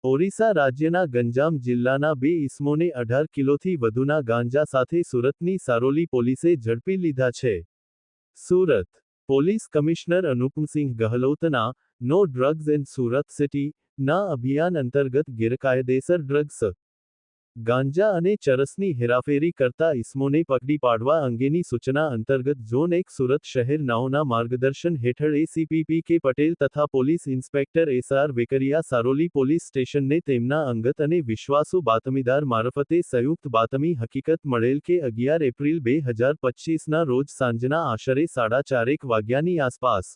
ઓરિસ્સા રાજ્યના ગંજામ જિલ્લાના બે ઇસમોને 18 કિલોથી વધુના ગાંજા સાથે સુરતની સારોલી પોલીસે ઝડપી લીધા છે. સુરત પોલીસ કમિશનર અનુપમસિંહ ગહલોતના no drugs in Surat city ના અભિયાન અંતર્ગત ગેરકાયદેસર ડ્રગ્સ, ગાંજા અને ચરસની હેરાફેરી કરતા ઇસમોને પકડી પાડવા અંગેની સૂચના અંતર્ગત ઝોન 1 સુરત શહેર નાઓના માર્ગદર્શન હેઠળ એસીપી પી.કે. પટેલ તથા police inspector SR. Vekariya Saroli police સ્ટેશનને તેમના અંગત અને વિશ્વાસુ બાતમીદાર મારફતે સંયુક્ત બાતમી હકીકત મળેલ કે 11 એપ્રિલ 2025ના રોજ સાંજના આશરે 4:30 વાગ્યાની આસપાસ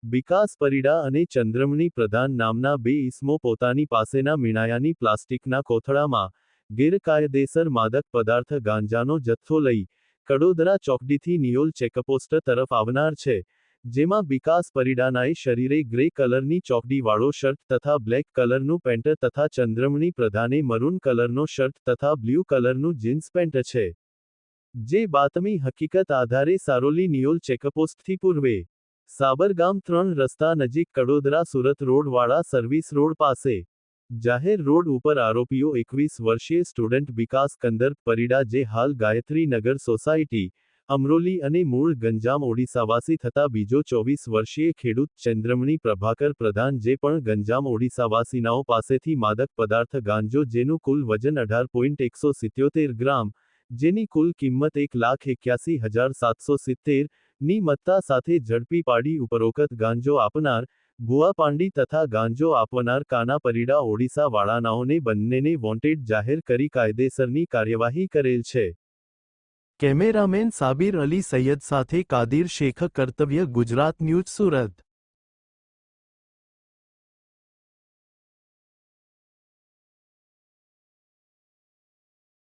વિકાસ પરિડા અને ચંદ્રમણી પ્રધાન નામના બે ઇસમો પોતાની પાસેના મીણાયાની પ્લાસ્ટિકના કોથળામાં ગેરકાયદેસર માદક પદાર્થ ગાંજાનો જથ્થો લઈ કડોદરા ચોકડીથી નિયોલ ચેકપોસ્ટ તરફ આવનાર છે, જેમાં વિકાસ પરિડાનાએ શરીરે ગ્રે કલરની ચોકડીવાળો શર્ટ તથા બ્લેક કલરનું પેન્ટ તથા ચંદ્રમણી પ્રધાને મરૂન કલરનો શર્ટ તથા બ્લુ કલરનું જીન્સ પેન્ટ છે. જે બાતમી હકીકત આધારે સારોલી નિયોલ ચેકપોસ્ટથી પૂર્વે સાબરગામ 3 રસ્તા નજીક કડોદરા સુરત રોડ વાળા સર્વિસ રોડ પાસે જાહેર રોડ ઉપર આરોપીઓ 21 વર્ષીય સ્ટુડન્ટ વિકાસ કંદર્પ પરિડા જે હાલ ગાયત્રી નગર સોસાયટી, અમરોલી અને મૂળ ગંજામ ઓડિશાવાસી થતા બીજો 24 વર્ષીય ખેડૂત ચંદ્રમણી પ્રભાકર પ્રધાન જે પણ ગંજામ ઓડિશાવાસીનાઓ પાસેથી માદક પદાર્થ ગાંજો જેનું કુલ વજન 18.177 ગ્રામ, જેની કુલ કિંમત 1,81,770 ની મત્તા સાથે ઝડપી પાડી ઉપરોક્ત ગાંજો આપનાર ભુવા પાંડી તથા ગાંજો આપનાર કાના પરિડા ઓડિશા વાળાનાઓને બંનેને વોન્ટેડ જાહેર કરી કાયદેસરની કાર્યવાહી કરેલ છે. કેમેરામેન સાબિર અલી સૈયદ સાથે કાદિર શેખ, કર્તવ્ય ગુજરાત ન્યૂઝ સુરત.